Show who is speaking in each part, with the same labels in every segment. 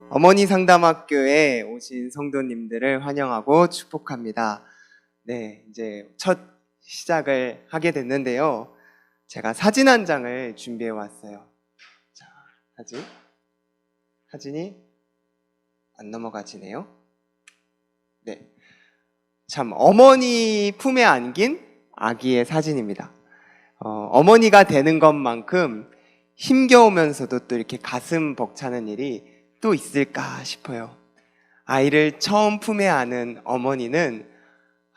Speaker 1: 어머니 상담학교에 오신 성도님들을 환영하고 축복합니다. 네, 이제 첫 시작을 하게 됐는데요. 제가 사진 한 장을 준비해 왔어요. 자, 사진이 안 넘어가지네요. 네. 참, 어머니 품에 안긴 아기의 사진입니다. 어머니가 되는 것만큼 힘겨우면서도 또 이렇게 가슴 벅차는 일이 또 있을까 싶어요. 아이를 처음 품에 안은 어머니는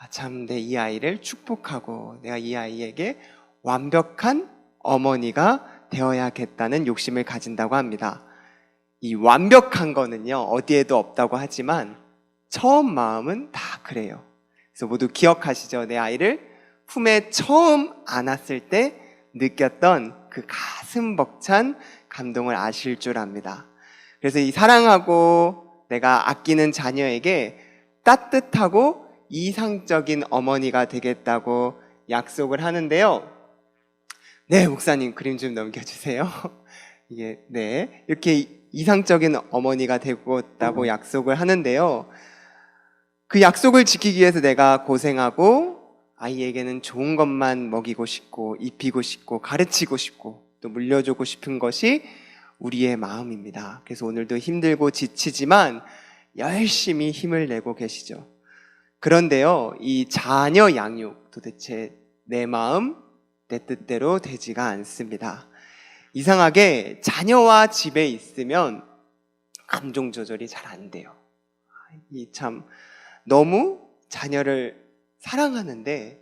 Speaker 1: 참 내 이 아이를 축복하고 내가 이 아이에게 완벽한 어머니가 되어야겠다는 욕심을 가진다고 합니다. 이 완벽한 거는요, 어디에도 없다고 하지만 처음 마음은 다 그래요. 그래서 모두 기억하시죠? 내 아이를 품에 처음 안았을 때 느꼈던 그 가슴 벅찬 감동을 아실 줄 압니다. 그래서 이 사랑하고 내가 아끼는 자녀에게 따뜻하고 이상적인 어머니가 되겠다고 약속을 하는데요. 네, 목사님 그림 좀 넘겨주세요. 이게, 네, 이렇게 이상적인 어머니가 되겠다고 약속을 하는데요. 그 약속을 지키기 위해서 내가 고생하고 아이에게는 좋은 것만 먹이고 싶고 입히고 싶고 가르치고 싶고 또 물려주고 싶은 것이 우리의 마음입니다. 그래서 오늘도 힘들고 지치지만 열심히 힘을 내고 계시죠. 그런데요, 이 자녀 양육 도대체 내 마음, 내 뜻대로 되지가 않습니다. 이상하게 자녀와 집에 있으면 감정 조절이 잘 안 돼요. 이 참 너무 자녀를 사랑하는데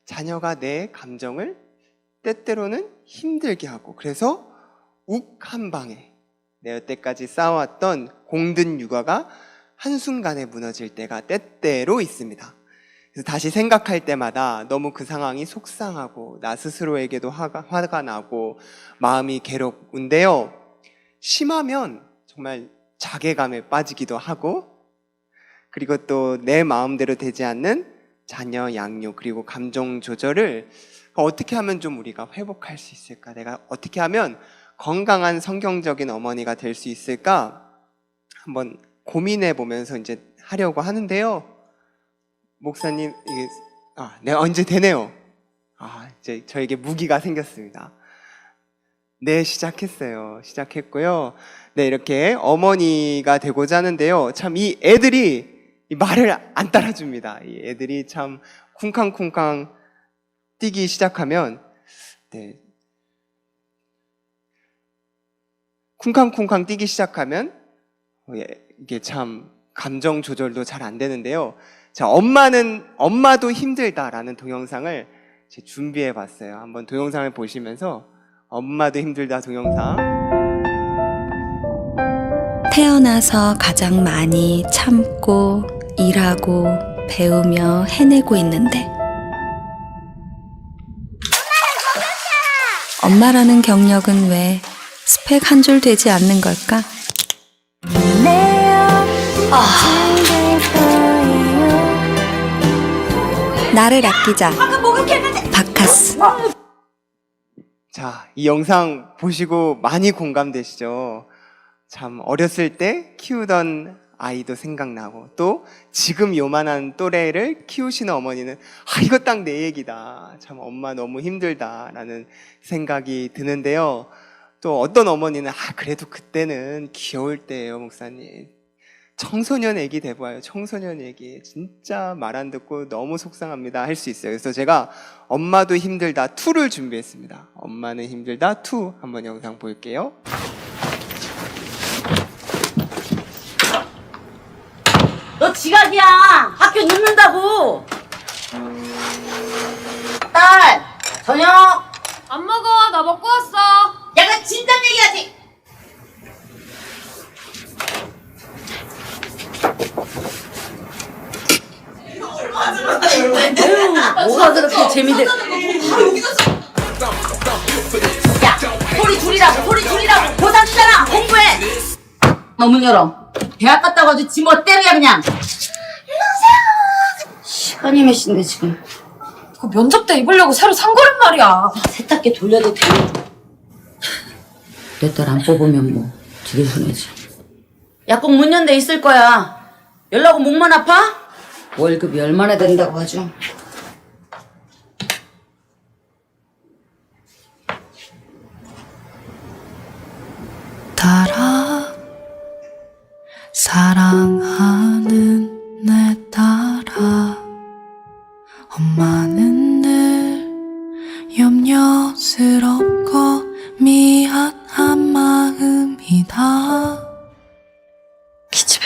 Speaker 1: 자녀가 내 감정을 때때로는 힘들게 하고, 그래서 욱 한 방에 내 여태까지 쌓아왔던 공든 육아가 한순간에 무너질 때가 때때로 있습니다. 그래서 다시 생각할 때마다 너무 그 상황이 속상하고 나 스스로에게도 화가 나고 마음이 괴로운데요. 심하면 정말 자괴감에 빠지기도 하고, 그리고 또 내 마음대로 되지 않는 자녀 양육 그리고 감정 조절을 어떻게 하면 좀 우리가 회복할 수 있을까? 내가 어떻게 하면 건강한 성경적인 어머니가 될 수 있을까? 한번 고민해 보면서 이제 하려고 하는데요. 목사님, 이게, 네, 언제 되네요. 이제 저에게 무기가 생겼습니다. 네, 시작했고요. 네, 이렇게 어머니가 되고자 하는데요. 참 이 애들이 이 말을 안 따라줍니다. 이 애들이 참 쿵쾅쿵쾅 뛰기 시작하면, 네, 쿵쾅쿵쾅 뛰기 시작하면 이게 참 감정 조절도 잘 안 되는데요. 자, 엄마도 힘들다라는 동영상을 준비해 봤어요. 한번 동영상을 보시면서 엄마도 힘들다 동영상.
Speaker 2: 태어나서 가장 많이 참고 일하고 배우며 해내고 있는데 엄마라는 경력은 왜 스펙 한 줄 되지 않는 걸까? 나를 아끼자. 바카스.
Speaker 1: 자, 이 영상 보시고 많이 공감되시죠? 참 어렸을 때 키우던 아이도 생각나고, 또 지금 요만한 또래를 키우시는 어머니는 이거 딱 내 얘기다. 참 엄마 너무 힘들다라는 생각이 드는데요. 또 어떤 어머니는 그래도 그때는 귀여울 때예요, 목사님. 청소년 애기 돼봐요. 청소년 애기 진짜 말 안 듣고 너무 속상합니다 할 수 있어요. 그래서 제가 엄마도 힘들다 2를 준비했습니다. 엄마는 힘들다 2 한번 영상 볼게요.
Speaker 3: 너 지각이야. 학교 늦는다고. 딸, 저녁.
Speaker 4: 안 먹어. 나 먹고 왔어.
Speaker 3: 야, 그 진작 얘기하지. 뭐가 그렇게 재미들. 야, 소리 줄이라고. 고3 주잖아. 공부해. 너 문 열어. 대학 갔다 와가지고 지 멋대로야 그냥. 시간이 몇 시인데 지금.
Speaker 4: 그 면접 때 입으려고 새로 산 거란 말이야.
Speaker 3: 세탁기 돌려도 돼. 내 딸 안 뽑으면 뭐 되게 손해지. 약국 문 연대 있을 거야. 연락 온 목만 아파? 월급이 얼마나 된다고 하죠?
Speaker 2: 따라 사랑하는 내 딸아 엄마는 늘 염려스럽고 미안한 마음이다
Speaker 3: 기집애.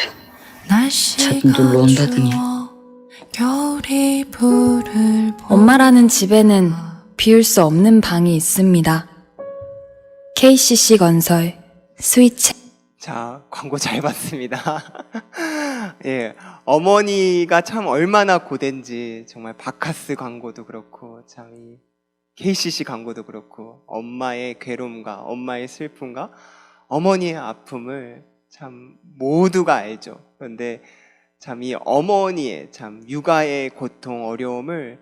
Speaker 2: 날씨가
Speaker 3: 자꾸 놀러 온다더니.
Speaker 2: 추워 겨울이 불을 엄마라는 집에는 비울 수 없는 방이 있습니다. KCC 건설 스위치.
Speaker 1: 자, 광고 잘 봤습니다. 예, 어머니가 참 얼마나 고된지 정말 바카스 광고도 그렇고 참 이 KCC 광고도 그렇고 엄마의 괴로움과 엄마의 슬픔과 어머니의 아픔을 참 모두가 알죠. 그런데 참 이 어머니의 참 육아의 고통, 어려움을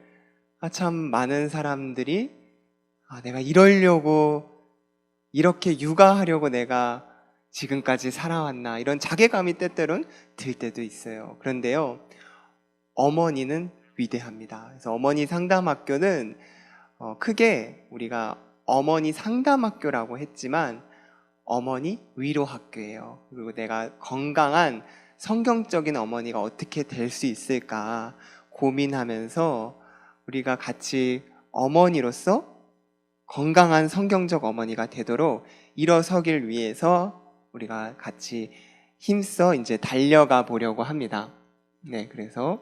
Speaker 1: 참 많은 사람들이 내가 이러려고 이렇게 육아하려고 내가 지금까지 살아왔나 이런 자괴감이 때때론 들 때도 있어요. 그런데요, 어머니는 위대합니다. 그래서 어머니 상담학교는 크게 우리가 어머니 상담학교라고 했지만 어머니 위로학교예요. 그리고 내가 건강한 성경적인 어머니가 어떻게 될 수 있을까 고민하면서 우리가 같이 어머니로서 건강한 성경적 어머니가 되도록 일어서길 위해서 우리가 같이 힘써 이제 달려가 보려고 합니다. 네, 그래서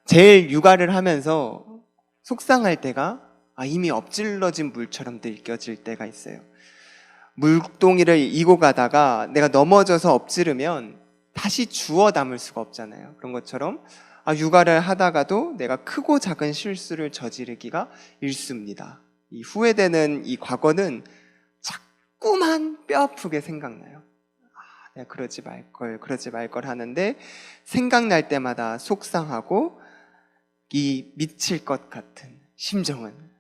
Speaker 1: 제일 육아를 하면서 속상할 때가 이미 엎질러진 물처럼 느껴질 때가 있어요. 물동이를 이고 가다가 내가 넘어져서 엎지르면 다시 주워 담을 수가 없잖아요. 그런 것처럼 육아를 하다가도 내가 크고 작은 실수를 저지르기가 일쑤입니다. 이 후회되는 이 과거는 자꾸만 뼈아프게 생각나요. 내가 그러지 말걸 하는데 생각날 때마다 속상하고 이 미칠 것 같은 심정은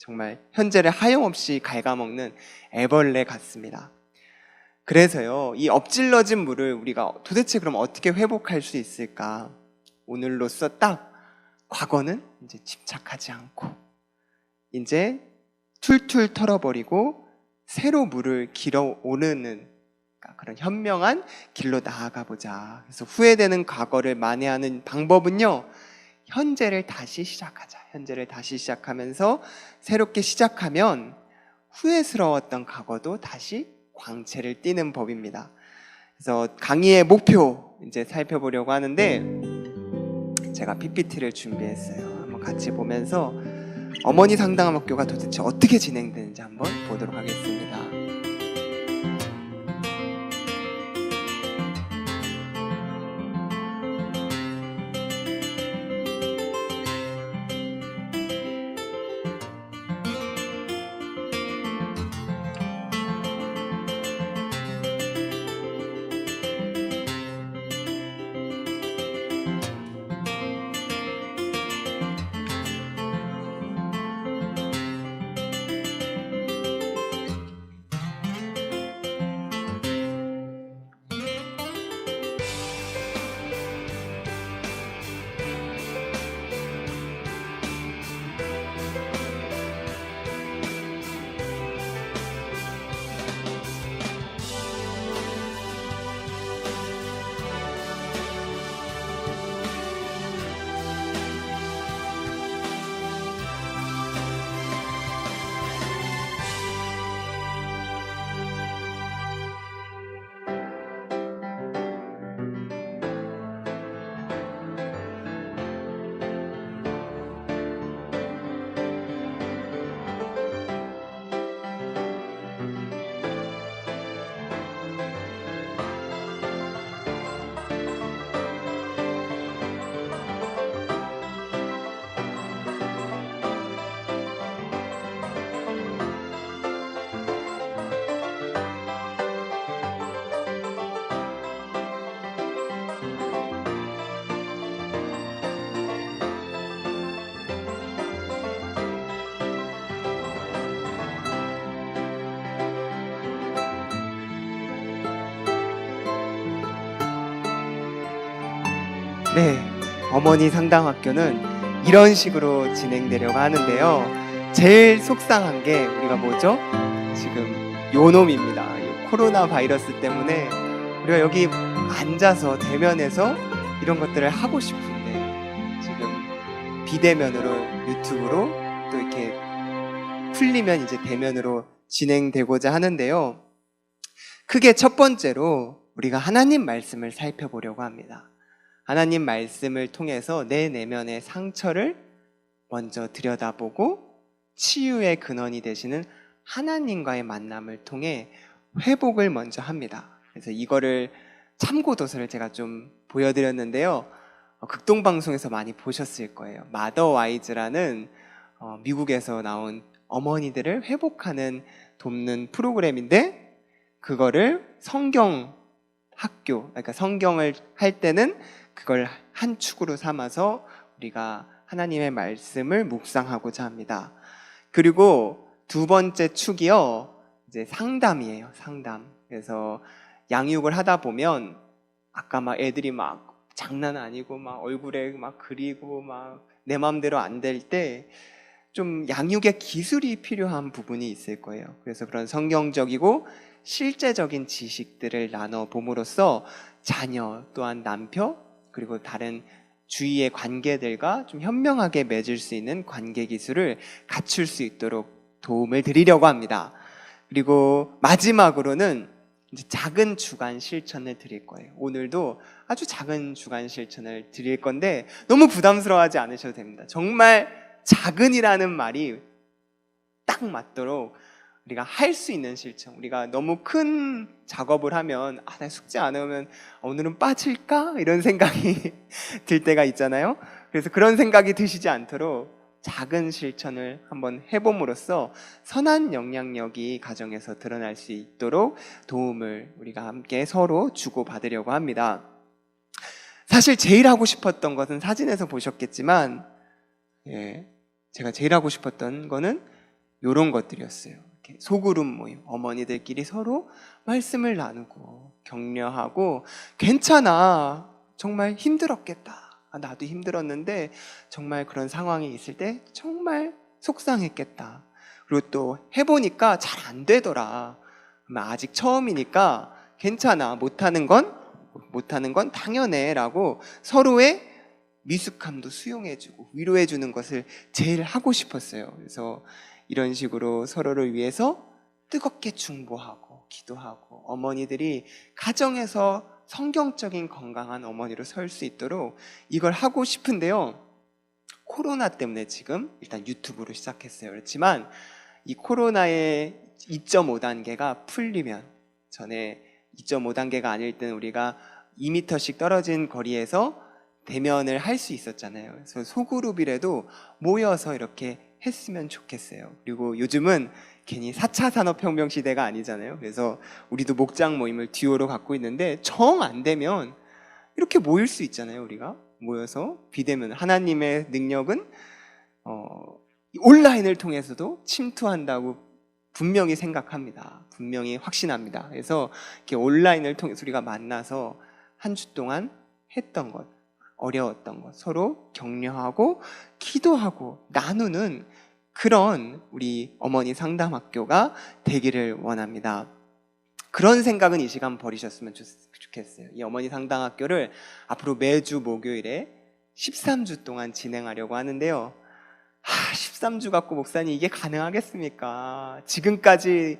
Speaker 1: 정말 현재를 하염없이 갉아먹는 애벌레 같습니다. 그래서요, 이 엎질러진 물을 우리가 도대체 그럼 어떻게 회복할 수 있을까? 오늘로써 딱 과거는 이제 집착하지 않고 이제 툴툴 털어버리고 새로 물을 길어 오르는 그런 현명한 길로 나아가 보자. 그래서 후회되는 과거를 만회하는 방법은요, 현재를 다시 시작하자. 현재를 다시 시작하면서 새롭게 시작하면 후회스러웠던 과거도 다시 광채를 띠는 법입니다. 그래서 강의의 목표 이제 살펴보려고 하는데 제가 PPT를 준비했어요. 한번 같이 보면서 어머니 상담학교가 도대체 어떻게 진행되는지 한번 보도록 하겠습니다. 네, 어머니 상담학교는 이런 식으로 진행되려고 하는데요. 제일 속상한 게 우리가 뭐죠? 지금 요놈입니다. 이 코로나 바이러스 때문에 우리가 여기 앉아서 대면에서 이런 것들을 하고 싶은데 지금 비대면으로 유튜브로 또 이렇게 풀리면 이제 대면으로 진행되고자 하는데요. 크게 첫 번째로 우리가 하나님 말씀을 살펴보려고 합니다. 하나님 말씀을 통해서 내 내면의 상처를 먼저 들여다보고 치유의 근원이 되시는 하나님과의 만남을 통해 회복을 먼저 합니다. 그래서 이거를 참고도서를 제가 좀 보여드렸는데요. 극동방송에서 많이 보셨을 거예요. 마더와이즈라는 미국에서 나온 어머니들을 회복하는 돕는 프로그램인데 그거를 성경 학교, 그러니까 성경을 할 때는 그걸 한 축으로 삼아서 우리가 하나님의 말씀을 묵상하고자 합니다. 그리고 두 번째 축이요, 이제 상담이에요. 상담. 그래서 양육을 하다 보면 아까 막 애들이 막 장난 아니고 막 얼굴에 막 그리고 막 내 마음대로 안 될 때 좀 양육의 기술이 필요한 부분이 있을 거예요. 그래서 그런 성경적이고 실제적인 지식들을 나눠 봄으로써 자녀 또한 남편 그리고 다른 주위의 관계들과 좀 현명하게 맺을 수 있는 관계 기술을 갖출 수 있도록 도움을 드리려고 합니다. 그리고 마지막으로는 이제 작은 주간 실천을 드릴 거예요. 오늘도 아주 작은 주간 실천을 드릴 건데 너무 부담스러워하지 않으셔도 됩니다. 정말 작은이라는 말이 딱 맞도록 우리가 할 수 있는 실천. 우리가 너무 큰 작업을 하면 나 숙제 안 해오면 오늘은 빠질까? 이런 생각이 들 때가 있잖아요. 그래서 그런 생각이 드시지 않도록 작은 실천을 한번 해봄으로써 선한 영향력이 가정에서 드러날 수 있도록 도움을 우리가 함께 서로 주고받으려고 합니다. 사실 제일 하고 싶었던 것은 사진에서 보셨겠지만 제가 제일 하고 싶었던 거는 이런 것들이었어요. 이렇게 소그룹 모임, 어머니들끼리 서로 말씀을 나누고 격려하고 괜찮아, 정말 힘들었겠다, 나도 힘들었는데 정말 그런 상황이 있을 때 정말 속상했겠다. 그리고 또 해보니까 잘 안 되더라. 아직 처음이니까 괜찮아. 못하는 건 당연해. 라고 서로의 미숙함도 수용해주고 위로해주는 것을 제일 하고 싶었어요. 그래서 이런 식으로 서로를 위해서 뜨겁게 중보하고 기도하고 어머니들이 가정에서 성경적인 건강한 어머니로 설 수 있도록 이걸 하고 싶은데요. 코로나 때문에 지금 일단 유튜브로 시작했어요. 그렇지만 이 코로나의 2.5단계가 풀리면, 전에 2.5단계가 아닐 때는 우리가 2m씩 떨어진 거리에서 대면을 할 수 있었잖아요. 그래서 소그룹이라도 모여서 이렇게 했으면 좋겠어요. 그리고 요즘은 괜히 4차 산업혁명 시대가 아니잖아요. 그래서 우리도 목장 모임을 듀오로 갖고 있는데 정 안 되면 이렇게 모일 수 있잖아요. 우리가 모여서 비대면, 하나님의 능력은 온라인을 통해서도 침투한다고 분명히 생각합니다. 분명히 확신합니다. 그래서 이렇게 온라인을 통해서 우리가 만나서 한 주 동안 했던 것, 어려웠던 것 서로 격려하고 기도하고 나누는 그런 우리 어머니 상담학교가 되기를 원합니다. 그런 생각은 이 시간 버리셨으면 좋겠어요. 이 어머니 상담학교를 앞으로 매주 목요일에 13주 동안 진행하려고 하는데요. 13주 갖고 목사님 이게 가능하겠습니까? 지금까지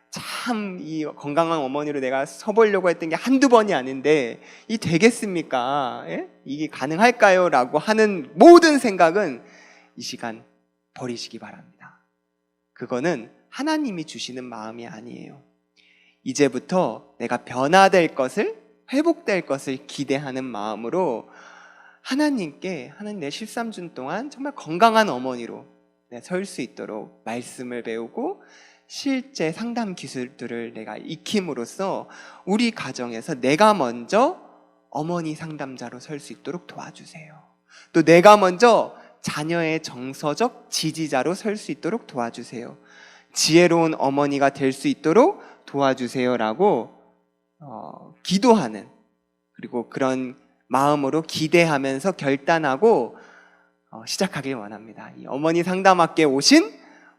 Speaker 1: 참 이 건강한 어머니로 내가 서보려고 했던 게 한두 번이 아닌데 이 되겠습니까? 이게 가능할까요? 라고 하는 모든 생각은 이 시간 버리시기 바랍니다. 그거는 하나님이 주시는 마음이 아니에요. 이제부터 내가 변화될 것을, 회복될 것을 기대하는 마음으로 하나님께 하나님 내 13주 동안 정말 건강한 어머니로 설 수 있도록 말씀을 배우고 실제 상담 기술들을 내가 익힘으로써 우리 가정에서 내가 먼저 어머니 상담자로 설 수 있도록 도와주세요. 또 내가 먼저 자녀의 정서적 지지자로 설 수 있도록 도와주세요. 지혜로운 어머니가 될 수 있도록 도와주세요라고 기도하는, 그리고 그런 마음으로 기대하면서 결단하고 시작하길 원합니다. 이 어머니 상담학교에 오신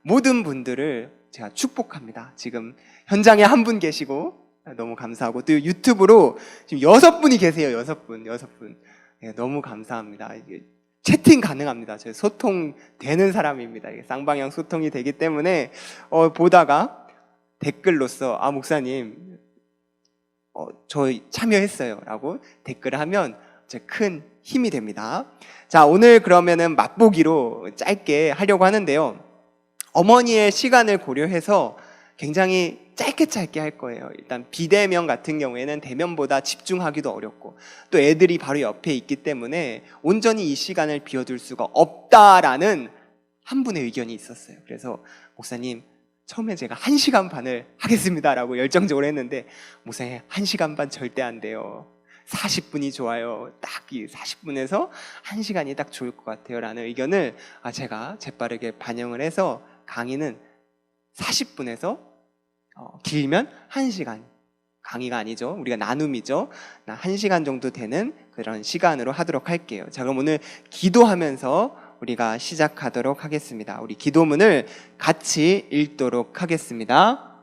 Speaker 1: 모든 분들을 제가 축복합니다. 지금 현장에 한 분 계시고 너무 감사하고, 또 유튜브로 지금 6분이 계세요. 6분. 네, 너무 감사합니다. 이게 채팅 가능합니다. 저희 소통되는 사람입니다. 이게 쌍방향 소통이 되기 때문에 보다가 댓글로서 목사님 저 참여했어요 라고 댓글을 하면 큰 힘이 됩니다. 자, 오늘 그러면은 맛보기로 짧게 하려고 하는데요, 어머니의 시간을 고려해서 굉장히 짧게 할 거예요. 일단 비대면 같은 경우에는 대면보다 집중하기도 어렵고, 또 애들이 바로 옆에 있기 때문에 온전히 이 시간을 비워둘 수가 없다라는 한 분의 의견이 있었어요. 그래서 목사님, 처음에 제가 1시간 반을 하겠습니다라고 열정적으로 했는데, 목사님 1시간 반 절대 안 돼요. 40분이 좋아요. 딱 이 40분에서 1시간이 딱 좋을 것 같아요 라는 의견을 제가 재빠르게 반영을 해서 강의는 40분에서 길면 1시간, 강의가 아니죠, 우리가 나눔이죠, 1시간 정도 되는 그런 시간으로 하도록 할게요. 자, 그럼 오늘 기도하면서 우리가 시작하도록 하겠습니다. 우리 기도문을 같이 읽도록 하겠습니다.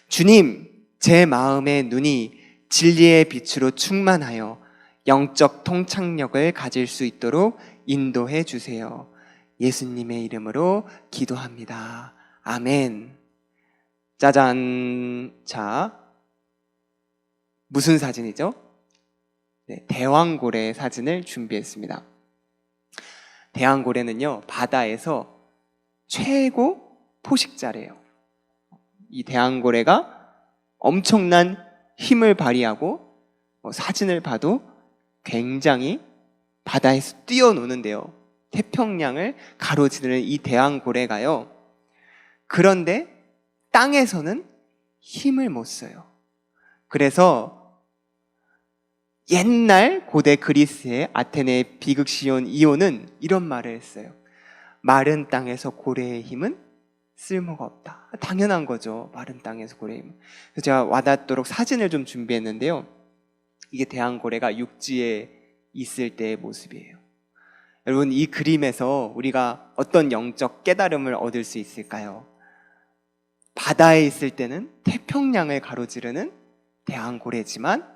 Speaker 1: 주님, 제 마음의 눈이 진리의 빛으로 충만하여 영적 통찰력을 가질 수 있도록 인도해 주세요. 예수님의 이름으로 기도합니다. 아멘. 짜잔. 자, 무슨 사진이죠? 네, 대왕고래 사진을 준비했습니다. 대왕고래는요, 바다에서 최고 포식자래요. 이 대왕고래가 엄청난 힘을 발휘하고 사진을 봐도 굉장히 바다에서 뛰어노는데요, 태평양을 가로지르는 이 대왕고래가요, 그런데 땅에서는 힘을 못 써요. 그래서 옛날 고대 그리스의 아테네 비극시온 이오는 이런 말을 했어요. 마른 땅에서 고래의 힘은 쓸모가 없다. 당연한 거죠. 마른 땅에서 고래의 힘은. 그래서 제가 와닿도록 사진을 좀 준비했는데요, 이게 대왕고래가 육지에 있을 때의 모습이에요. 여러분, 이 그림에서 우리가 어떤 영적 깨달음을 얻을 수 있을까요? 바다에 있을 때는 태평양을 가로지르는 대왕고래지만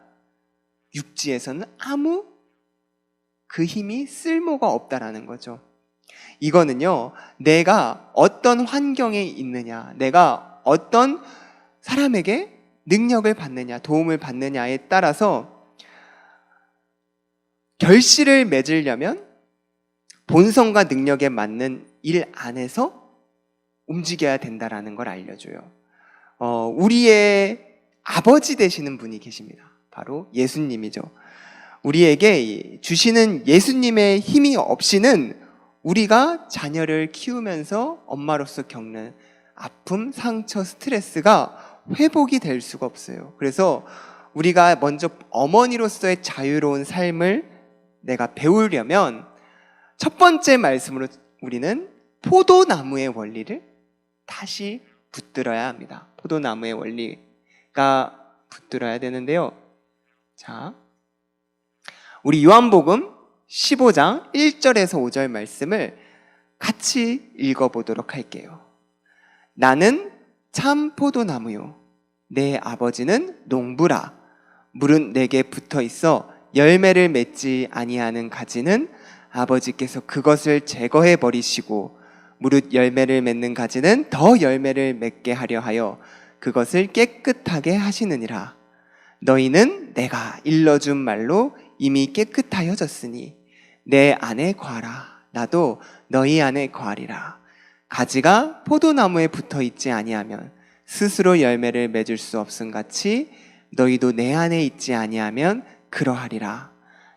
Speaker 1: 육지에서는 아무 그 힘이 쓸모가 없다라는 거죠. 이거는요, 내가 어떤 환경에 있느냐, 내가 어떤 사람에게 능력을 받느냐, 도움을 받느냐에 따라서 결실을 맺으려면 본성과 능력에 맞는 일 안에서 움직여야 된다라는 걸 알려줘요. 우리의 아버지 되시는 분이 계십니다. 바로 예수님이죠. 우리에게 주시는 예수님의 힘이 없이는 우리가 자녀를 키우면서 엄마로서 겪는 아픔, 상처, 스트레스가 회복이 될 수가 없어요. 그래서 우리가 먼저 어머니로서의 자유로운 삶을 내가 배우려면 첫 번째 말씀으로 우리는 포도나무의 원리를 다시 붙들어야 합니다. 포도나무의 원리가 붙들어야 되는데요. 자, 우리 요한복음 15장 1절에서 5절 말씀을 같이 읽어보도록 할게요. 나는 참 포도나무요, 내 아버지는 농부라. 물은 내게 붙어 있어 열매를 맺지 아니하는 가지는 아버지께서 그것을 제거해 버리시고, 무릇 열매를 맺는 가지는 더 열매를 맺게 하려 하여 그것을 깨끗하게 하시느니라. 너희는 내가 일러준 말로 이미 깨끗하여졌으니 내 안에 거하라. 나도 너희 안에 거하리라. 가지가 포도나무에 붙어 있지 아니하면 스스로 열매를 맺을 수 없음 같이 너희도 내 안에 있지 아니하면 그러하리라.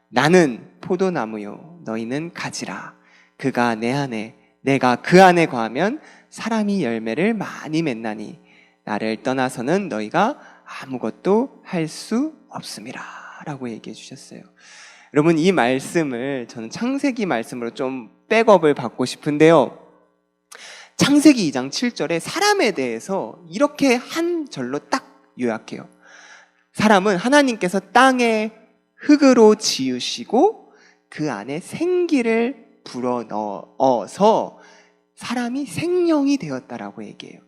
Speaker 1: 나는 포도나무요, 너희는 가지라. 그가 내 안에, 내가 그 안에 거하면 사람이 열매를 많이 맺나니 나를 떠나서는 너희가 아무것도 할 수 없음이라 라고 얘기해 주셨어요. 여러분, 이 말씀을 저는 창세기 말씀으로 좀 백업을 받고 싶은데요, 창세기 2장 7절에 사람에 대해서 이렇게 한 절로 딱 요약해요. 사람은 하나님께서 땅에 흙으로 지으시고 그 안에 생기를 불어넣어서 사람이 생명이 되었다라고 얘기해요.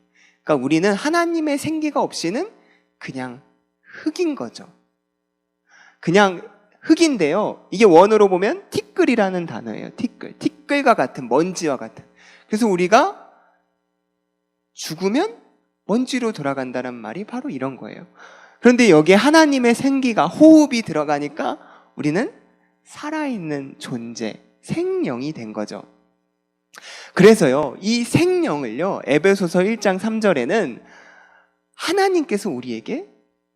Speaker 1: 그러니까 우리는 하나님의 생기가 없이는 그냥 흙인 거죠. 그냥 흙인데요. 이게 원어로 보면 티끌이라는 단어예요. 티끌과 같은, 먼지와 같은. 그래서 우리가 죽으면 먼지로 돌아간다는 말이 바로 이런 거예요. 그런데 여기에 하나님의 생기가, 호흡이 들어가니까 우리는 살아있는 존재, 생명이 된 거죠. 그래서요, 이 생명을요, 에베소서 1장 3절에는 하나님께서 우리에게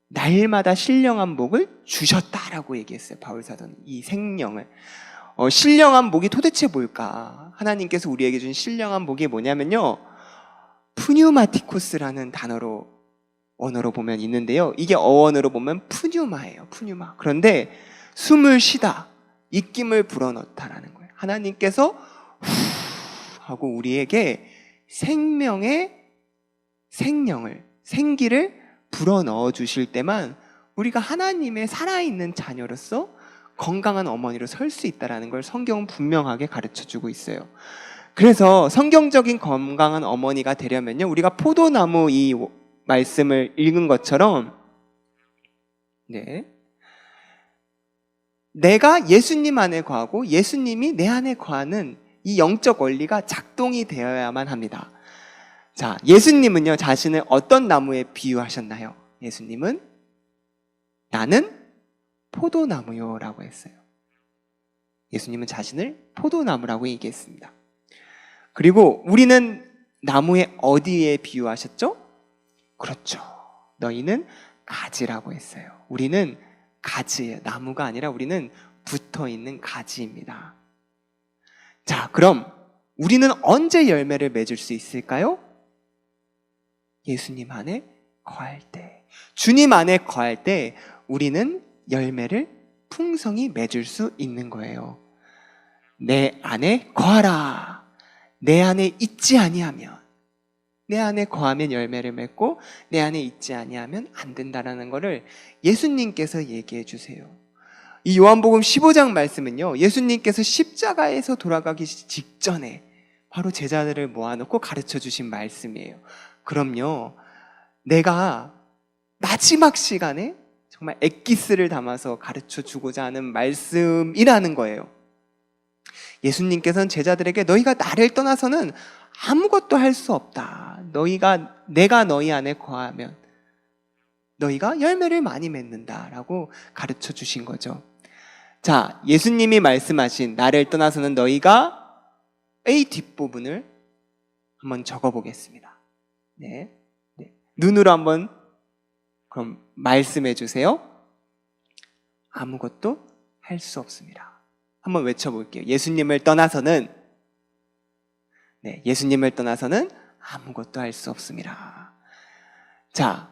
Speaker 1: 날마다 신령한 복을 주셨다라고 얘기했어요. 바울사도는 이 생명을. 신령한 복이 도대체 뭘까? 하나님께서 우리에게 준 신령한 복이 뭐냐면요, 푸뉴마티코스라는 언어로 보면 있는데요. 이게 어원으로 보면 푸뉴마예요. 푸뉴마. 그런데 숨을 쉬다, 입김을 불어넣다라는 거예요. 하나님께서 후 하고 우리에게 생기를 불어넣어 주실 때만 우리가 하나님의 살아있는 자녀로서 건강한 어머니로 설 수 있다는 걸 성경은 분명하게 가르쳐주고 있어요. 그래서 성경적인 건강한 어머니가 되려면요, 우리가 포도나무 이 말씀을 읽은 것처럼 내가 예수님 안에 거하고 예수님이 내 안에 거하는 이 영적 원리가 작동이 되어야만 합니다. 자, 예수님은요, 자신을 어떤 나무에 비유하셨나요? 예수님은 나는 포도나무요 라고 했어요. 예수님은 자신을 포도나무라고 얘기했습니다. 그리고 우리는 나무의 어디에 비유하셨죠? 그렇죠. 너희는 가지라고 했어요. 우리는 가지예요. 나무가 아니라 우리는 붙어있는 가지입니다. 자, 그럼 우리는 언제 열매를 맺을 수 있을까요? 예수님 안에 거할 때, 주님 안에 거할 때 우리는 열매를 풍성히 맺을 수 있는 거예요. 내 안에 거하라. 내 안에 있지 아니하면, 내 안에 거하면 열매를 맺고 내 안에 있지 아니하면 안 된다라는 것을 예수님께서 얘기해 주세요. 이 요한복음 15장 말씀은요, 예수님께서 십자가에서 돌아가기 직전에 바로 제자들을 모아놓고 가르쳐 주신 말씀이에요. 그럼요, 내가 마지막 시간에 정말 엑기스를 담아서 가르쳐 주고자 하는 말씀이라는 거예요. 예수님께서는 제자들에게 너희가 나를 떠나서는 아무것도 할 수 없다. 내가 너희 안에 거하면 너희가 열매를 많이 맺는다라고 가르쳐 주신 거죠. 자, 예수님이 말씀하신 나를 떠나서는 너희가 A 뒷부분을 한번 적어보겠습니다. 네. 눈으로 한번 그럼 말씀해 주세요. 아무것도 할 수 없습니다. 한번 외쳐볼게요. 예수님을 떠나서는 아무것도 할 수 없습니다. 자,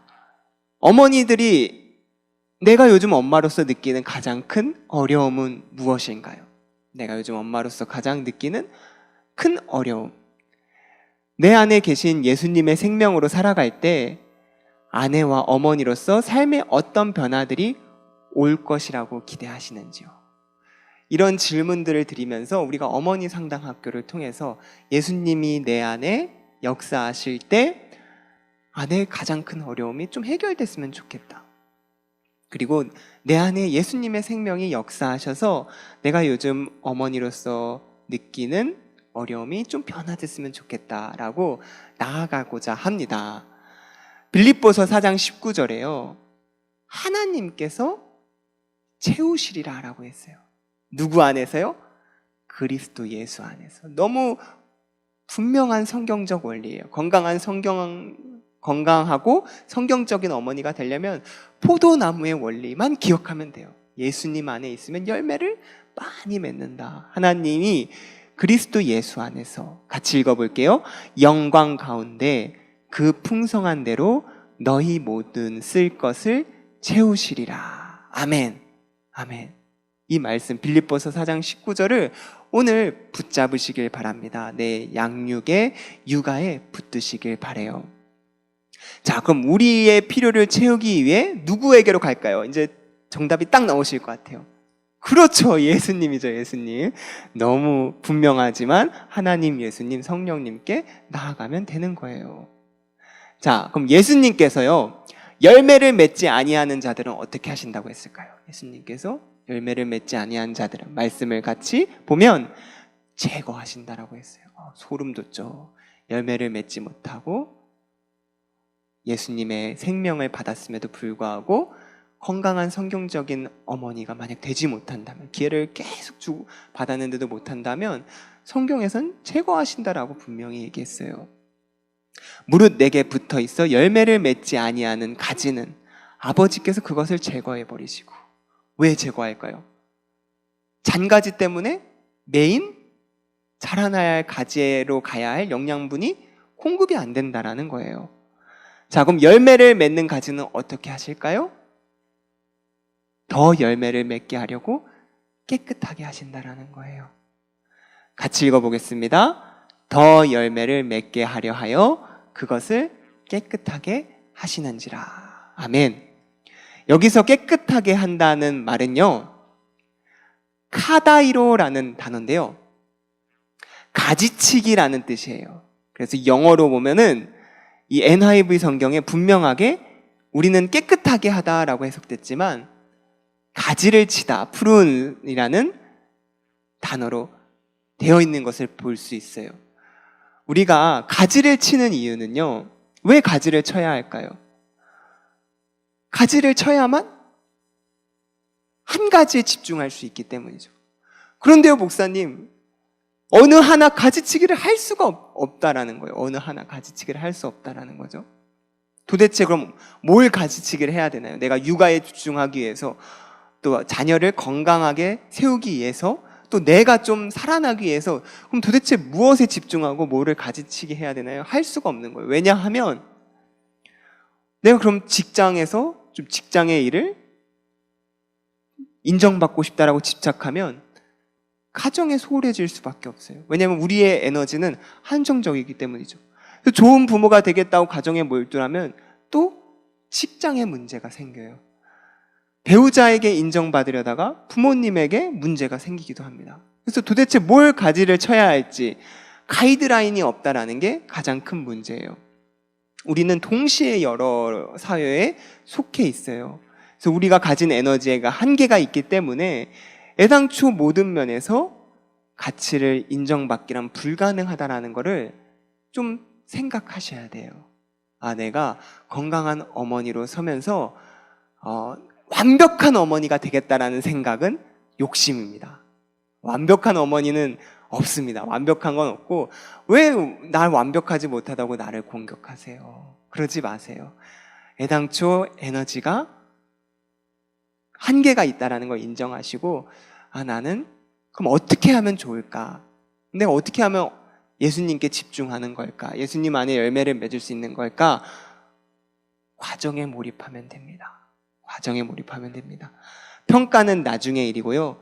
Speaker 1: 어머니들이 내가 요즘 엄마로서 느끼는 가장 큰 어려움은 무엇인가요? 내가 요즘 엄마로서 가장 느끼는 큰 어려움. 내 안에 계신 예수님의 생명으로 살아갈 때 아내와 어머니로서 삶의 어떤 변화들이 올 것이라고 기대하시는지요? 이런 질문들을 드리면서 우리가 어머니 상담학교를 통해서 예수님이 내 안에 역사하실 때 내 가장 큰 어려움이 좀 해결됐으면 좋겠다. 그리고 내 안에 예수님의 생명이 역사하셔서 내가 요즘 어머니로서 느끼는 어려움이 좀 변화됐으면 좋겠다라고 나아가고자 합니다. 빌립보서 4장 19절에요. 하나님께서 채우시리라 라고 했어요. 누구 안에서요? 그리스도 예수 안에서. 너무 분명한 성경적 원리예요. 건강하고 성경적인 어머니가 되려면 포도나무의 원리만 기억하면 돼요. 예수님 안에 있으면 열매를 많이 맺는다. 하나님이 그리스도 예수 안에서, 같이 읽어볼게요. 영광 가운데 그 풍성한 대로 너희 모든 쓸 것을 채우시리라. 아멘. 아멘. 이 말씀 빌립보서 4장 19절을 오늘 붙잡으시길 바랍니다. 내 양육에 육아에 붙드시길 바래요. 자, 그럼 우리의 필요를 채우기 위해 누구에게로 갈까요? 이제 정답이 딱 나오실 것 같아요. 그렇죠. 예수님이죠. 예수님. 너무 분명하지만 하나님, 예수님, 성령님께 나아가면 되는 거예요. 자, 그럼 예수님께서요, 열매를 맺지 아니하는 자들은 어떻게 하신다고 했을까요? 예수님께서 열매를 맺지 아니한 자들은 말씀을 같이 보면 제거하신다라고 했어요. 소름 돋죠. 열매를 맺지 못하고 예수님의 생명을 받았음에도 불구하고 건강한 성경적인 어머니가 만약 되지 못한다면, 기회를 계속 주고 받았는데도 못한다면 성경에선 제거하신다라고 분명히 얘기했어요. 무릇 내게 붙어 있어 열매를 맺지 아니하는 가지는 아버지께서 그것을 제거해 버리시고. 왜 제거할까요? 잔가지 때문에 메인 자라나야 할 가지로 가야 할 영양분이 공급이 안 된다라는 거예요. 자, 그럼 열매를 맺는 가지는 어떻게 하실까요? 더 열매를 맺게 하려고 깨끗하게 하신다라는 거예요. 같이 읽어보겠습니다. 더 열매를 맺게 하려 하여 그것을 깨끗하게 하시는지라. 아멘. 여기서 깨끗하게 한다는 말은요, 카다이로라는 단어인데요, 가지치기라는 뜻이에요. 그래서 영어로 보면은 이 NIV 성경에 분명하게 우리는 깨끗하게 하다라고 해석됐지만 가지를 치다, 프룬이라는 단어로 되어 있는 것을 볼 수 있어요. 우리가 가지를 치는 이유는요, 왜 가지를 쳐야 할까요? 가지를 쳐야만 한 가지에 집중할 수 있기 때문이죠. 그런데요, 목사님, 어느 하나 가지치기를 할 수가 없다라는 거예요. 어느 하나 가지치기를 할 수 없다라는 거죠. 도대체 그럼 뭘 가지치기를 해야 되나요? 내가 육아에 집중하기 위해서, 또 자녀를 건강하게 세우기 위해서, 또 내가 좀 살아나기 위해서, 그럼 도대체 무엇에 집중하고 뭐를 가지치기 해야 되나요? 할 수가 없는 거예요. 왜냐하면 내가 그럼 직장에서 좀 직장의 일을 인정받고 싶다라고 집착하면 가정에 소홀해질 수밖에 없어요. 왜냐하면 우리의 에너지는 한정적이기 때문이죠. 좋은 부모가 되겠다고 가정에 몰두하면 또 직장에 문제가 생겨요. 배우자에게 인정받으려다가 부모님에게 문제가 생기기도 합니다. 그래서 도대체 뭘 가지를 쳐야 할지 가이드라인이 없다라는 게 가장 큰 문제예요. 우리는 동시에 여러 사회에 속해 있어요. 그래서 우리가 가진 에너지가 한계가 있기 때문에 애당초 모든 면에서 가치를 인정받기란 불가능하다라는 거를 좀 생각하셔야 돼요. 내가 건강한 어머니로 서면서 완벽한 어머니가 되겠다라는 생각은 욕심입니다. 완벽한 어머니는 없습니다. 완벽한 건 없고, 왜 날 완벽하지 못하다고 나를 공격하세요? 그러지 마세요. 애당초 에너지가 한계가 있다라는 걸 인정하시고, 나는 그럼 어떻게 하면 좋을까? 내가 어떻게 하면 예수님께 집중하는 걸까? 예수님 안에 열매를 맺을 수 있는 걸까? 과정에 몰입하면 됩니다. 과정에 몰입하면 됩니다. 평가는 나중의 일이고요,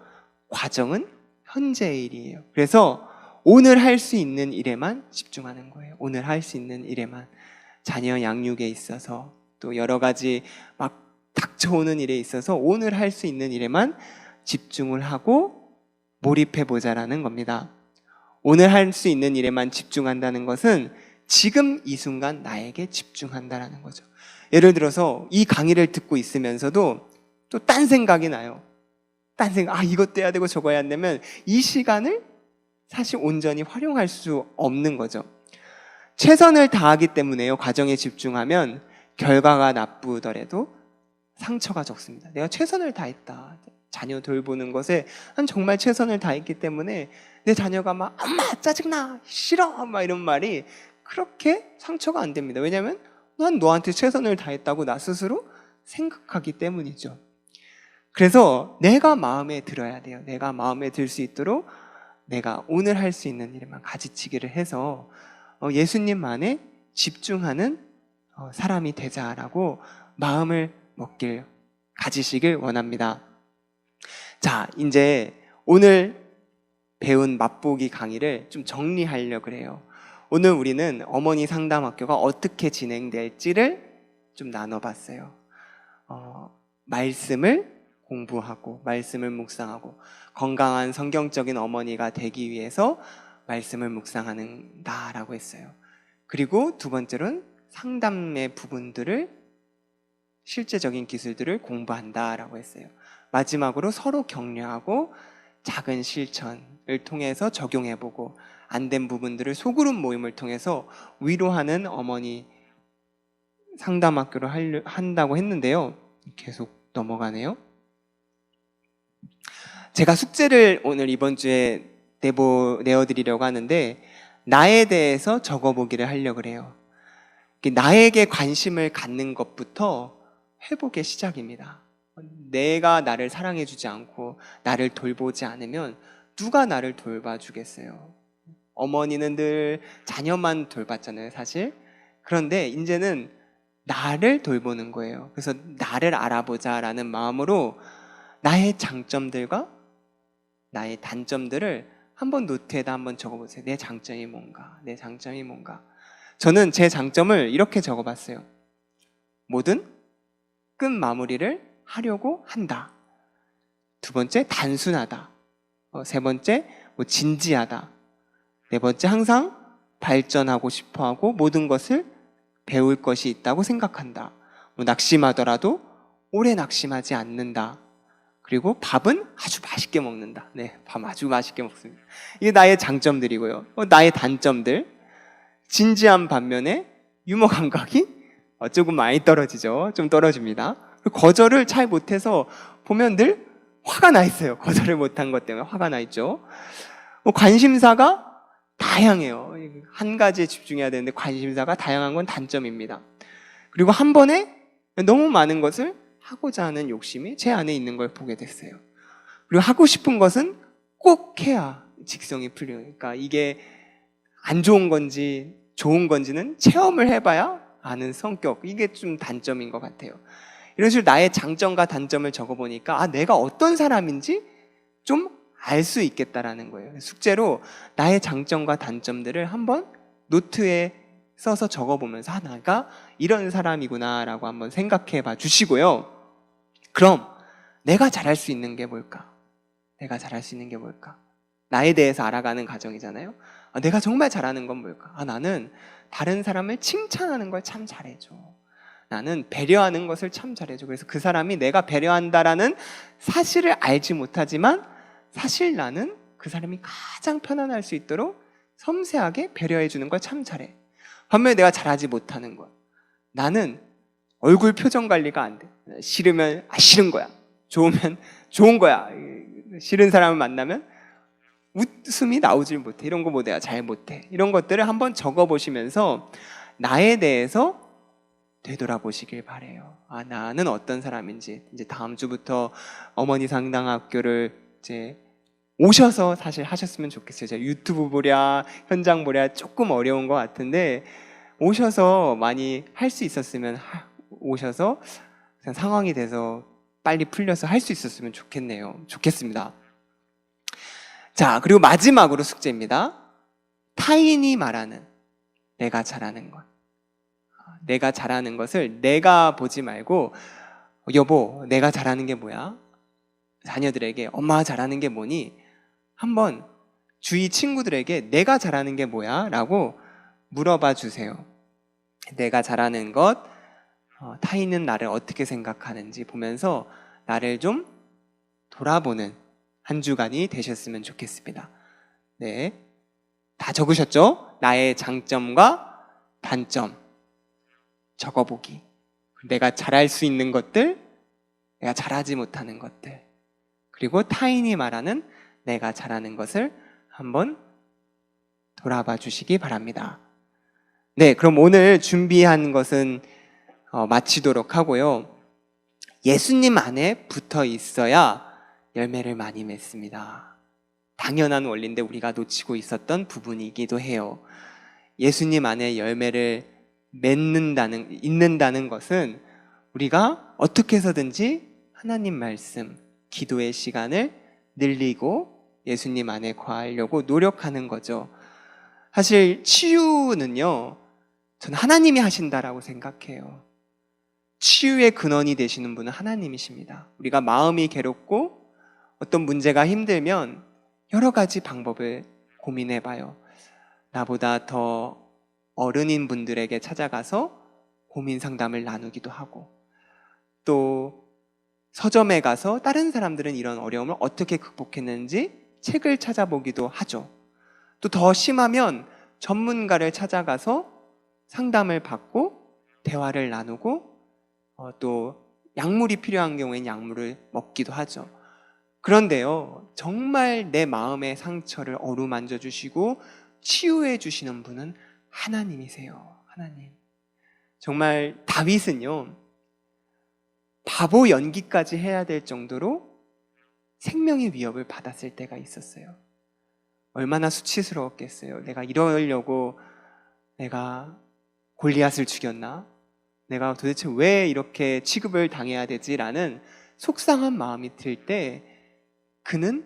Speaker 1: 과정은 현재의 일이에요. 그래서 오늘 할 수 있는 일에만 집중하는 거예요. 오늘 할 수 있는 일에만. 자녀 양육에 있어서, 또 여러 가지 막 닥쳐오는 일에 있어서 오늘 할 수 있는 일에만 집중을 하고 몰입해보자라는 겁니다. 오늘 할 수 있는 일에만 집중한다는 것은 지금 이 순간 나에게 집중한다라는 거죠. 예를 들어서 이 강의를 듣고 있으면서도 또 딴 생각이 나요. 딴 생각, 이것도 해야 되고 저거 해야 되면 이 시간을 사실 온전히 활용할 수 없는 거죠. 최선을 다하기 때문에요, 과정에 집중하면 결과가 나쁘더라도 상처가 적습니다. 내가 최선을 다했다. 자녀 돌보는 것에 난 정말 최선을 다했기 때문에 내 자녀가 막 엄마 짜증나 싫어 막 이런 말이 그렇게 상처가 안 됩니다. 왜냐하면 난 너한테 최선을 다했다고 나 스스로 생각하기 때문이죠. 그래서 내가 마음에 들어야 돼요. 내가 마음에 들 수 있도록 내가 오늘 할 수 있는 일에만 가지치기를 해서 예수님만에 집중하는 사람이 되자라고 마음을 가지시길 원합니다. 자, 이제 오늘 배운 맛보기 강의를 좀 정리하려고 그래요. 오늘 우리는 어머니 상담학교가 어떻게 진행될지를 좀 나눠봤어요. 말씀을 공부하고 말씀을 묵상하고 건강한 성경적인 어머니가 되기 위해서 말씀을 묵상하는다라고 했어요. 그리고 두 번째로는 상담의 부분들을 실제적인 기술들을 공부한다라고 했어요. 마지막으로 서로 격려하고 작은 실천을 통해서 적용해보고 안 된 부분들을 소그룹 모임을 통해서 위로하는 어머니 상담학교를 한다고 했는데요. 계속 넘어가네요. 제가 숙제를 오늘 이번 주에 내어드리려고 하는데 나에 대해서 적어보기를 하려고 그래요. 나에게 관심을 갖는 것부터 회복의 시작입니다. 내가 나를 사랑해주지 않고 나를 돌보지 않으면 누가 나를 돌봐주겠어요? 어머니는 늘 자녀만 돌봤잖아요, 사실. 그런데 이제는 나를 돌보는 거예요. 그래서 나를 알아보자라는 마음으로 나의 장점들과 나의 단점들을 한번 노트에다 한번 적어보세요. 내 장점이 뭔가, 내 장점이 뭔가. 저는 제 장점을 이렇게 적어봤어요. 뭐든 끝 마무리를 하려고 한다. 두 번째, 단순하다. 세 번째, 진지하다. 네 번째, 항상 발전하고 싶어하고 모든 것을 배울 것이 있다고 생각한다. 낙심하더라도 오래 낙심하지 않는다. 그리고 밥은 아주 맛있게 먹는다. 네, 밥 아주 맛있게 먹습니다. 이게 나의 장점들이고요. 나의 단점들. 진지한 반면에 유머 감각이 조금 많이 떨어지죠. 좀 떨어집니다. 거절을 잘 못해서 보면 늘 화가 나 있어요. 거절을 못한 것 때문에 화가 나 있죠. 관심사가 다양해요. 한 가지에 집중해야 되는데 관심사가 다양한 건 단점입니다. 그리고 한 번에 너무 많은 것을 하고자 하는 욕심이 제 안에 있는 걸 보게 됐어요. 그리고 하고 싶은 것은 꼭 해야 직성이 풀려요. 그러니까 이게 안 좋은 건지 좋은 건지는 체험을 해봐야 아는 성격. 이게 좀 단점인 것 같아요. 이런 식으로 나의 장점과 단점을 적어보니까 내가 어떤 사람인지 좀 알 수 있겠다라는 거예요. 숙제로 나의 장점과 단점들을 한번 노트에 써서 적어보면서 내가 이런 사람이구나 라고 한번 생각해 봐 주시고요. 그럼 내가 잘할 수 있는 게 뭘까? 내가 잘할 수 있는 게 뭘까? 나에 대해서 알아가는 과정이잖아요. 내가 정말 잘하는 건 뭘까? 나는 다른 사람을 칭찬하는 걸 참 잘해줘. 나는 배려하는 것을 참 잘해줘. 그래서 그 사람이 내가 배려한다라는 사실을 알지 못하지만 사실 나는 그 사람이 가장 편안할 수 있도록 섬세하게 배려해 주는 걸 참 잘해. 반면에 내가 잘하지 못하는 것. 나는 얼굴 표정 관리가 안 돼. 싫으면 싫은 거야. 좋으면 좋은 거야. 싫은 사람을 만나면 웃음이 나오질 못해. 이런 거 뭐 내가 잘 못해. 이런 것들을 한번 적어보시면서 나에 대해서 되돌아보시길 바래요. 나는 어떤 사람인지. 이제 다음 주부터 어머니 상담학교를 이제 오셔서 사실 하셨으면 좋겠어요. 제가 유튜브 보랴 현장 보랴 조금 어려운 것 같은데 오셔서 많이 할 수 있었으면 오셔서 그냥 상황이 돼서 빨리 풀려서 할 수 있었으면 좋겠습니다. 자, 그리고 마지막으로 숙제입니다. 타인이 말하는 내가 잘하는 것. 내가 잘하는 것을 내가 보지 말고 여보, 내가 잘하는 게 뭐야? 자녀들에게 엄마가 잘하는 게 뭐니? 한번 주위 친구들에게 내가 잘하는 게 뭐야? 라고 물어봐 주세요. 내가 잘하는 것, 타인은 나를 어떻게 생각하는지 보면서 나를 좀 돌아보는 한 주간이 되셨으면 좋겠습니다. 네, 다 적으셨죠? 나의 장점과 단점 적어보기. 내가 잘할 수 있는 것들, 내가 잘하지 못하는 것들, 그리고 타인이 말하는 내가 잘하는 것을 한번 돌아봐 주시기 바랍니다. 네, 그럼 오늘 준비한 것은 마치도록 하고요. 예수님 안에 붙어 있어야 열매를 많이 맺습니다. 당연한 원리인데 우리가 놓치고 있었던 부분이기도 해요. 예수님 안에 열매를 맺는다는 것은 우리가 어떻게 해서든지 하나님 말씀, 기도의 시간을 늘리고 예수님 안에 거하려고 노력하는 거죠. 사실 치유는요, 저는 하나님이 하신다라고 생각해요. 치유의 근원이 되시는 분은 하나님이십니다. 우리가 마음이 괴롭고 어떤 문제가 힘들면 여러 가지 방법을 고민해 봐요. 나보다 더 어른인 분들에게 찾아가서 고민 상담을 나누기도 하고, 또 서점에 가서 다른 사람들은 이런 어려움을 어떻게 극복했는지 책을 찾아보기도 하죠. 또 더 심하면 전문가를 찾아가서 상담을 받고 대화를 나누고, 또 약물이 필요한 경우에는 약물을 먹기도 하죠. 그런데요, 정말 내 마음의 상처를 어루만져 주시고 치유해 주시는 분은 하나님이세요. 하나님. 정말 다윗은요, 바보 연기까지 해야 될 정도로 생명의 위협을 받았을 때가 있었어요. 얼마나 수치스러웠겠어요. 내가 이러려고 내가 골리앗을 죽였나? 내가 도대체 왜 이렇게 취급을 당해야 되지라는 속상한 마음이 들 때 그는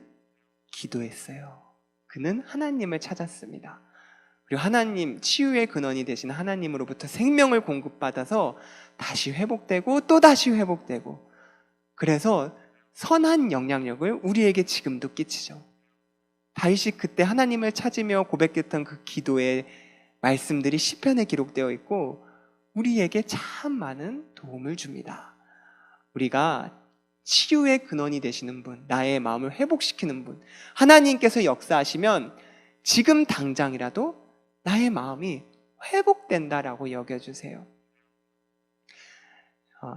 Speaker 1: 기도했어요. 그는 하나님을 찾았습니다. 그리고 하나님, 치유의 근원이 되신 하나님으로부터 생명을 공급받아서 다시 회복되고 또 다시 회복되고, 그래서 선한 영향력을 우리에게 지금도 끼치죠. 다윗이 그때 하나님을 찾으며 고백했던 그 기도의 말씀들이 시편에 기록되어 있고 우리에게 참 많은 도움을 줍니다. 우리가 치유의 근원이 되시는 분, 나의 마음을 회복시키는 분, 하나님께서 역사하시면 지금 당장이라도 나의 마음이 회복된다라고 여겨주세요.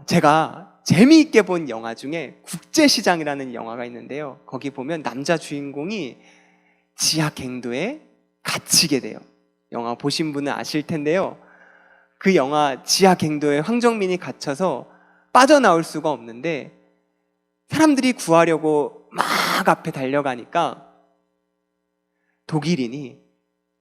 Speaker 1: 제가 재미있게 본 영화 중에 국제시장이라는 영화가 있는데요, 거기 보면 남자 주인공이 지하 갱도에 갇히게 돼요. 영화 보신 분은 아실 텐데요, 그 영화 지하 갱도에 황정민이 갇혀서 빠져나올 수가 없는데 사람들이 구하려고 막 앞에 달려가니까 독일인이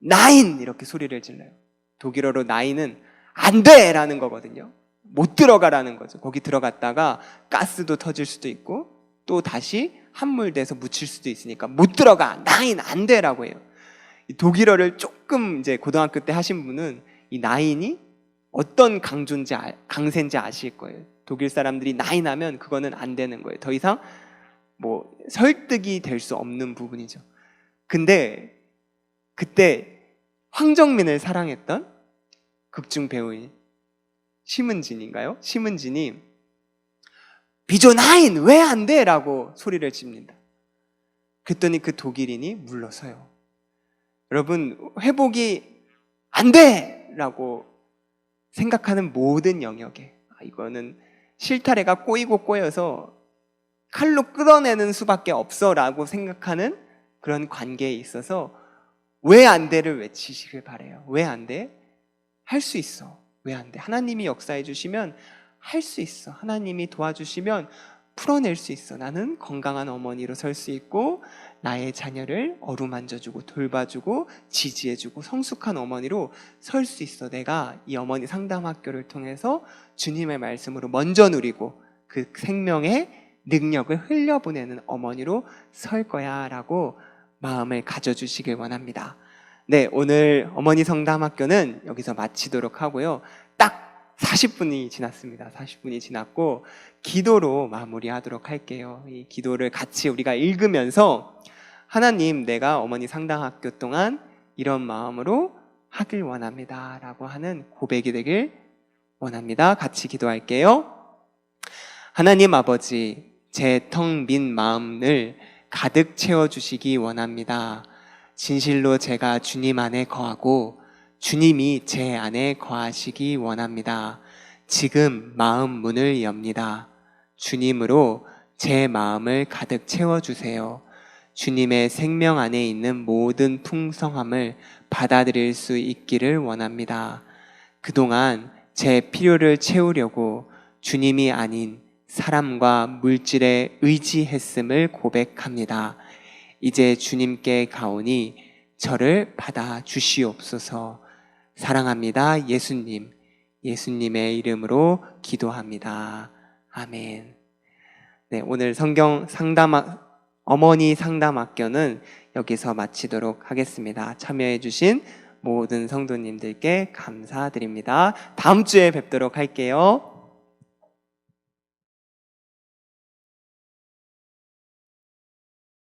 Speaker 1: 나인! 이렇게 소리를 질러요. 독일어로 나인은 안 돼! 라는 거거든요. 못 들어가라는 거죠. 거기 들어갔다가 가스도 터질 수도 있고 또 다시 함몰돼서 묻힐 수도 있으니까 못 들어가! 나인! 안 돼! 라고 해요. 이 독일어를 조금 이제 고등학교 때 하신 분은 이 나인이 어떤 강세인지 아실 거예요. 독일 사람들이 나인 하면 그거는 안 되는 거예요. 더 이상 뭐 설득이 될 수 없는 부분이죠. 근데 그때 황정민을 사랑했던 극중 배우인 심은진인가요? 심은진이 비조 나인! 왜 안 돼? 라고 소리를 칩니다. 그랬더니 그 독일인이 물러서요. 여러분, 회복이 안 돼! 라고 생각하는 모든 영역에 이거는 실타래가 꼬이고 꼬여서 칼로 끌어내는 수밖에 없어 라고 생각하는 그런 관계에 있어서 왜 안 돼를 외치시길 바래요. 왜 안 돼? 할 수 있어. 왜 안 돼? 하나님이 역사해 주시면 할 수 있어. 하나님이 도와주시면 풀어낼 수 있어. 나는 건강한 어머니로 설 수 있고 나의 자녀를 어루만져주고 돌봐주고 지지해주고 성숙한 어머니로 설 수 있어. 내가 이 어머니 상담학교를 통해서 주님의 말씀으로 먼저 누리고 그 생명의 능력을 흘려보내는 어머니로 설 거야 라고 마음을 가져주시길 원합니다. 네, 오늘 어머니 상담학교는 여기서 마치도록 하고요. 딱 40분이 지났습니다. 40분이 지났고 기도로 마무리하도록 할게요. 이 기도를 같이 우리가 읽으면서 하나님, 내가 어머니 상담학교 동안 이런 마음으로 하길 원합니다 라고 하는 고백이 되길 원합니다. 같이 기도할게요. 하나님 아버지, 제 텅 빈 마음을 가득 채워주시기 원합니다. 진실로 제가 주님 안에 거하고 주님이 제 안에 거하시기 원합니다. 지금 마음 문을 엽니다. 주님으로 제 마음을 가득 채워주세요. 주님의 생명 안에 있는 모든 풍성함을 받아들일 수 있기를 원합니다. 그동안 제 필요를 채우려고 주님이 아닌 사람과 물질에 의지했음을 고백합니다. 이제 주님께 가오니 저를 받아 주시옵소서. 사랑합니다. 예수님. 예수님의 이름으로 기도합니다. 아멘. 네, 오늘 어머니 상담학교는 여기서 마치도록 하겠습니다. 참여해주신 모든 성도님들께 감사드립니다. 다음 주에 뵙도록 할게요.